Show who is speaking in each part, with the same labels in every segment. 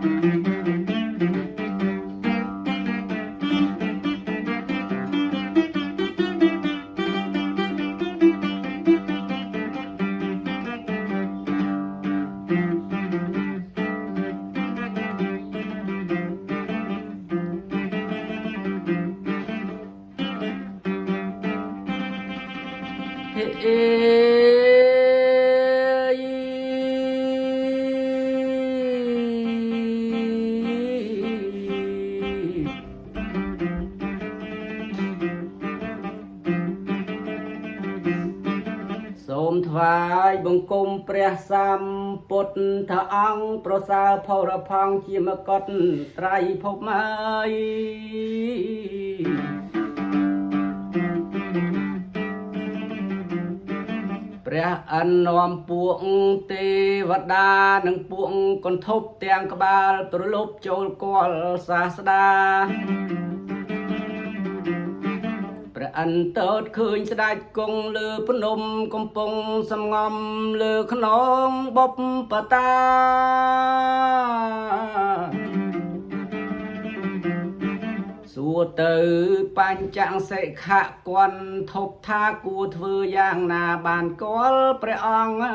Speaker 1: សូមថ្វាយបង្គំព្រះសម្ពុទ្ធអង្គប្រសើរផរផង់ជាមកុដត្រៃភពហើយព្រះអនុនាំពួកទេវតានិងពួកកន្ធពទាំងក្បាលប្រលប់ចូលគាល់សាស្តាព្រះអន្តោតឃើញស្ដេចគង់លើភ្នំកំពុងសំងំលើខ្នងបុព្វតាសួរទៅបញ្ចង្សិខៈគន់ធប់ថាគួរធ្វើយ៉ាងណាបានគាល់ព្រះអង្គ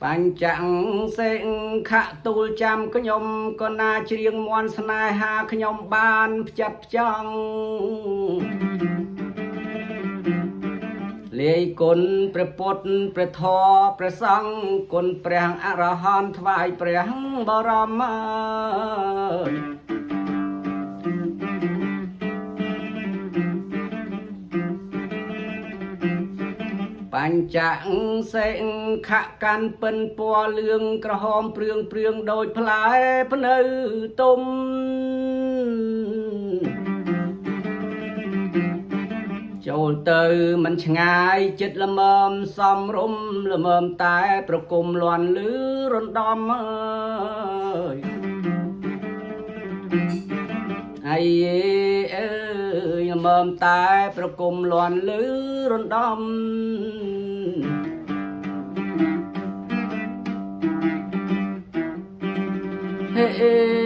Speaker 1: បញ្ចង្សិខៈទូលចាំខ្ញុំក៏ណាច្រៀងមន្តស្នេហាខ្ញុំបានផ្ចិតផ្ចង់លាយគុណព្រះពុទ្ធព្រះធម៌ព្រះសង្ឃគុណព្រះអរហន្តថ្វាយព្រះបរមបញ្ចង្សិខៈកាន់ពិនពណ៌លឿងក្រហមព្រឿងដូចផ្លែភ្នៅទុំចូលទៅមិនឆ្ងាយចិត្តល្មមសំរុំល្មមតែប្រគុំលន់លឺរំដំអើយអើយល្មមតែប្រគុំលន់លឺរំដំហេ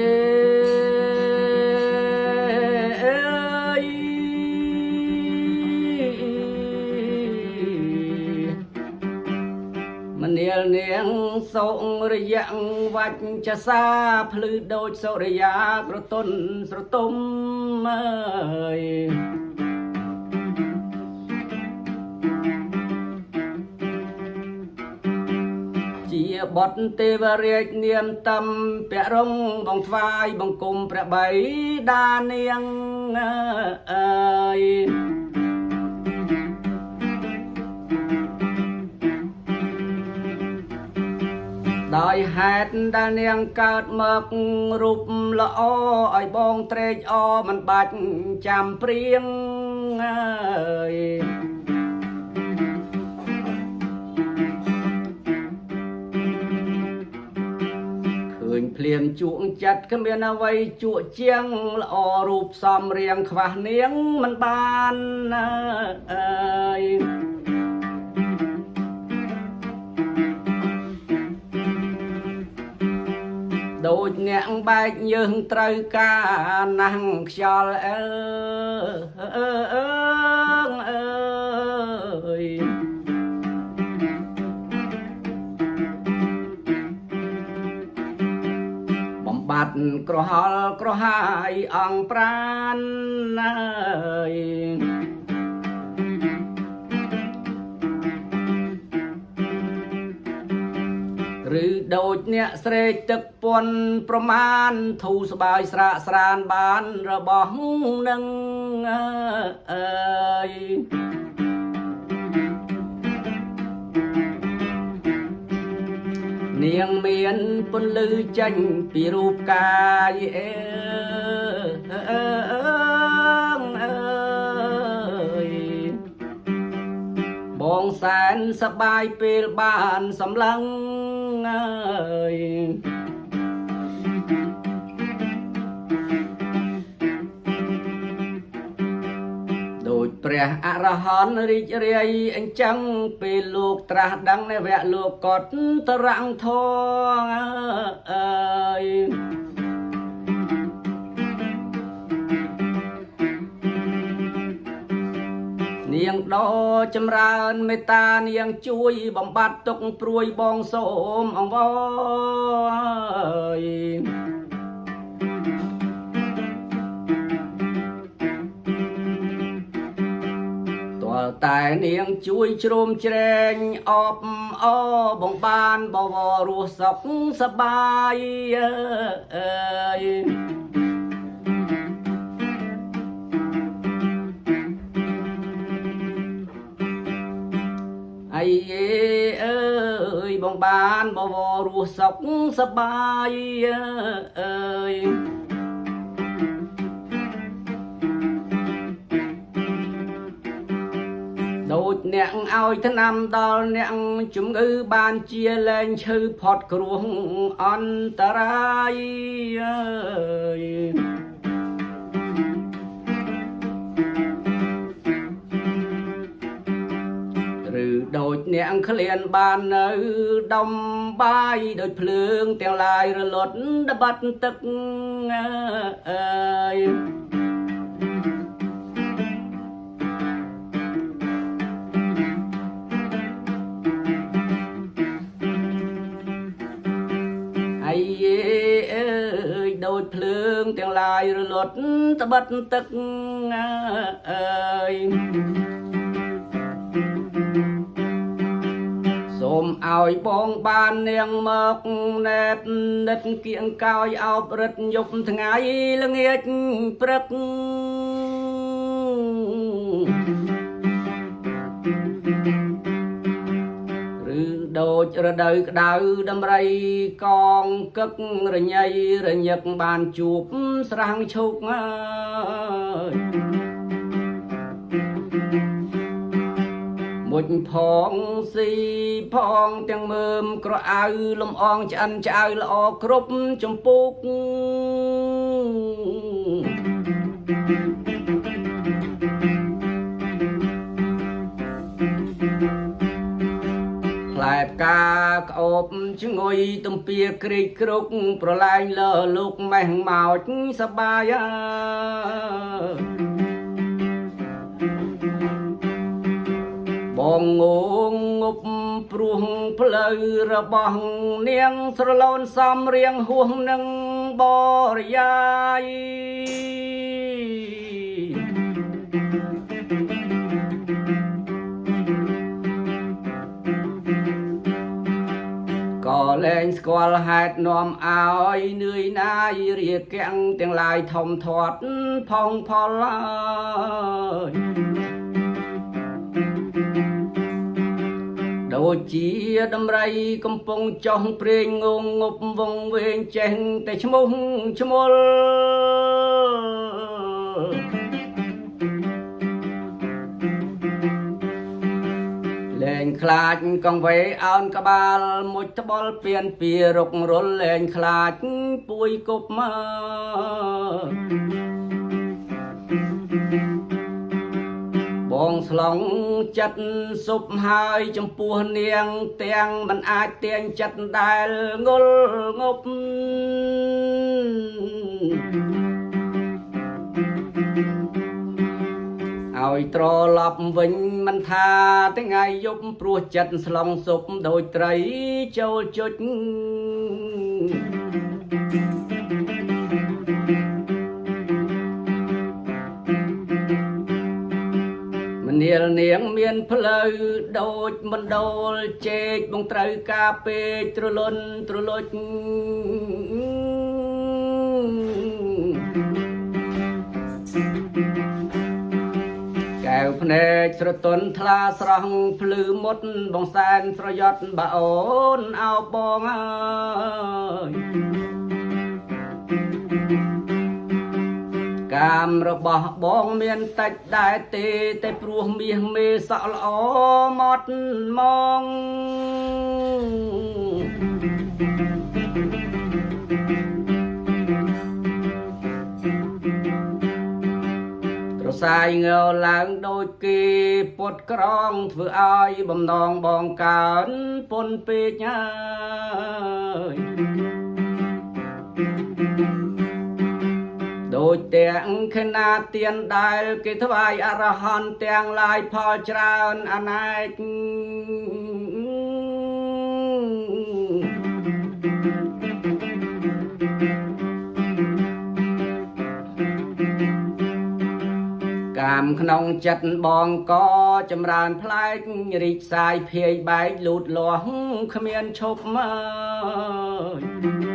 Speaker 1: មនាលនាងសុរិយៈវច្ចសាភ្លឺដូចសុរិយាក្រតុនស្រទុំអើយជាបុត្រទេវរាជនាមតំពរងបងថ្វាយបង្គំព្រះបៃតានាងអើយដោយហេតុដែលនាងកើតមករូបល្អឲ្យបងត្រេកអរមិនបាច់ចាំព្រៀងអើយឃើញភ្លាមជក់ចិត្តគ្មានអ្វីជក់ជាងល្អរូបសំរៀងខ្វះនាងមិនបានអើយដូចអ្នកបែកយើងត្រូវការណាស់ខ្យល់អើយបំបត្តិក្រហល់ក្រហាយអង្ប្រានអើយឬដូចអ្នកស្រេកទឹកពន់ប្រមាណធូរស្បើយស្រាកស្រានបានរបស់នឹងអើយនាងមានពន្លឺចេញពីរូបកាយបងសែនសប្បាយពេលបានសម្លឹងអើយដូច ព្រះអរហន្តរីករាយអញ្ចឹងពេលលោកត្រាស់ដឹងនៅវៈលោកកត់តរាំងធងអើយនាងដោចម្រើនមេត្តានាងជួយបំបត្តិទុក្ខព្រួយបងសូមអង្វរទាល់តែនាងជួយជ្រោមជ្រែងអបអបងបានបវររស់សុខសប្បាយអើយអីអើយបងបានបវររស់សុខសប្បាយអើយដូចអ្នកឲ្យថ្នាំដល់អ្នកជំងឺបានជាលែងឈឺផុតគ្រោះអន្តរាយអើយឬដូចអ្នកឃ្លានបាននៅដំបាយដូចភ្លើងទាំងឡាយរលត់ដបាត់ទឹកអើយអីអើយដូចភ្លើងទាំងឡាយរលត់ត្បិតទឹកអើយសូមឲ្យបងបាននាងមកណែបនិតគៀងកោយអោបរិទ្ធយប់ថ្ងៃល្ងាចព្រឹកដូចរដូវក្តៅដំរីកងកឹករញ៉ៃរញឹកបានជួបស្រាំងឈុកអើយមុជផងស៊ីផងទាំងមើមក្រអៅលំអងឆ្អិនឆ្អៅល្អគ្រប់ចម្ពោះផ្លែផ្កាក្អូបឈ្ងុយទំពាក្រីកគ្រុកប្រឡាយលើលោកម៉េះម៉ោចសបាយបងងងប់ព្រោះផ្លូវរបស់នាងស្រឡូនសំរៀងហួសនឹងបរិយាយក៏លែងស្គាល់ហេតុនាំឲ្យនឿយណាយរាកាំងទាំងឡាយធំធាត់ផងផលហើយដូចជាដំរីកំពុងចុះព្រេងងងប់វងវែងចេះតែឈ្មោះឈ្មោលលែងខ្លាចកងវេអោនក្បាលមុជត្បល់ពៀនពីរុករលលែងខ្លាចពួយគប់មកបងស្លងចិត្តសុបហើយចំពោះនាងទាំងមិនអាចទាញចិត្តដែលងល់ងប់ឲ្យត្រឡប់វិញមិនថាថ្ងៃយប់ព្រោះចិត្តស្លងសុបដូចត្រីចូលជុចនាលនាងមានផ្លូវដូចមណ្ឌលជែកបងត្រូវការពេកត្រលុនត្រលុចកែវភ្នែកស្រទន់ថ្លាស្រស់ភ្លឺមុតបងសែនស្រយត់បាអូនអោបងអើយកាមរបស់បងមានតិចដែរទេតែព្រោះមាសមេសក់ល្អមកមកត្រ សាយងើឡើងដូចគេពុតក្រងធ្វើឲ្យបំណងបងកើនពុនពេកហើយដូចទាំងខណាទៀនដែលគេថ្វាយអរហន្តទាំងឡាយផលច្រើនអណែកកាមក្នុងចិត្តបងក៏ចម្រើនផ្លែករីកសាយភាយបែកលូតលាស់គ្មានឈប់មើល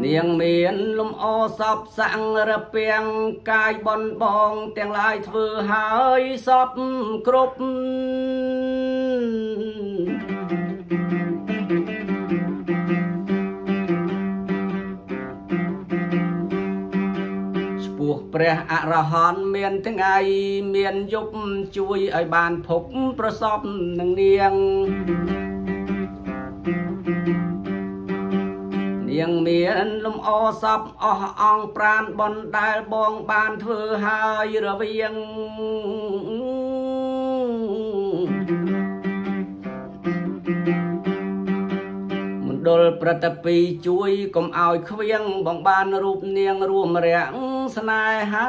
Speaker 1: នាងមានលំអសពសាំងរពាំងកាយបនបងទាំងឡាយធ្វើហើយសពគ្រប់ព្រះអរហន្តមានថ្ងៃមានយប់ជួយឲ្យបានភពប្រសពនឹងនាងមានលំអសពអស់អង្គប្រានបនដែលបងបានធ្វើហើយរវាងដុលប្រតិពីជួយកុំឲ្យខ្វៀងបងបានរូបនាងរួមរាំងស្នេហា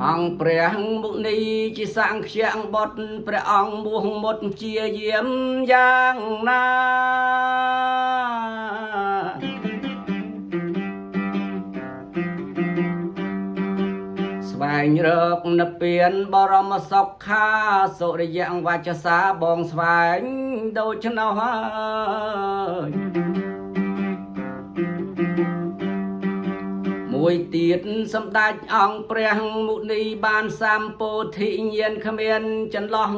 Speaker 1: អង្គព្រះមុនីជាសង្ឃាំងបុត្រព្រះអង្គមួងមុតជាយាមយ៉ាងណាស្វែងរកនិព្វានបរមសុខាសុរិយវចសាបងស្វែងដូច្នោះហើយមួយទៀតសម្ដេចអង្គព្រះមុនីបានសម្ពោធិញ្ញាណគ្មានចន្លោះ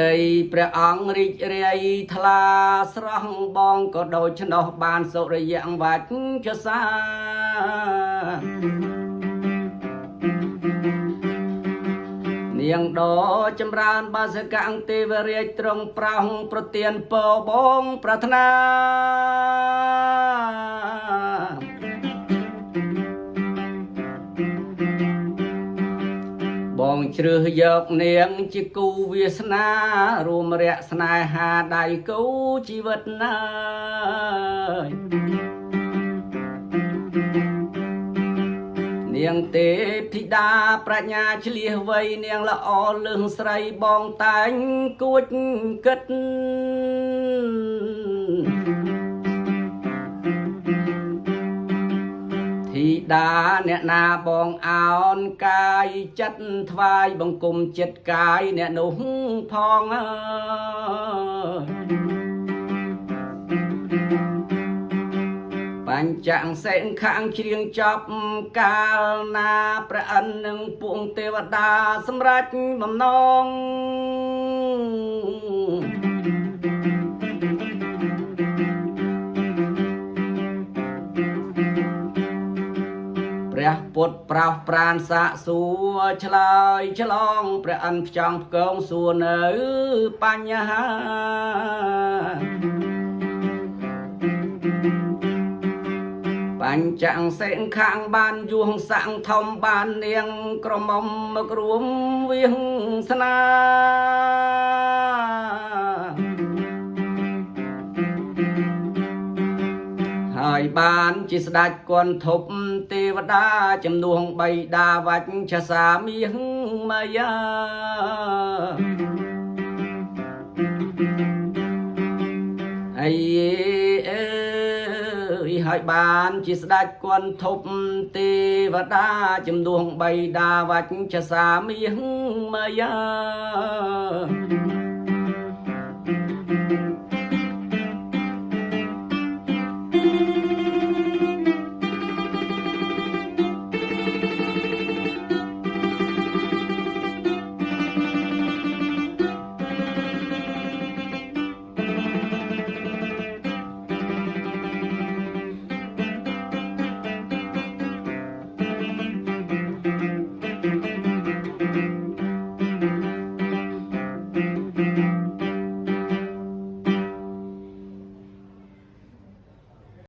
Speaker 1: តីព្រះអង្គរីករាយថ្លាស្រស់បងក៏ដូច្នោះបានសុរិយវចសានាងដ៏ចម្រើនបាសកអង្គទេវរាជទ្រង់ប្រោសប្រទានពរបងប្រាថ្នាបងជ្រើសយកនាងជាគូវាសនារួមរយៈស្នេហាដៃគូជីវិតណានាងទេពធីតាប្រាជ្ញាឆ្លៀសវៃនាងល្អលឿងស្រីបងតែងគួចគិតធីតាអ្នកណាបងអោនកាយចិត្តថ្វាយបង្គំចិត្តកាយអ្នកនោះផងអើយបញ្ចាំងសេងខាងជ្រៀងចប់កាលណាព្រះអិននឹងពួកទេវតាសម្រេចបំណងព្រះពុទ្ធប្រោសប្រានសាកសួរឆ្លើយឆ្លងព្រះអិនផ្ចង់ផ្គងសួរនៅបញ្ហាបញ្ចាំងសេងខាងបានយោងសាំងធំបាននាងក្រមុំមករួមវាសនាហើយបានជាស្ដេចគន់ធប់ទេវតាចំនួនបៃតាវច្ឆសាមាសមាយាអីហើយបានជាស្ដេចគន់ធប់ទេវតាចំនួនបៃតាវច្ឆសាមាសមាយា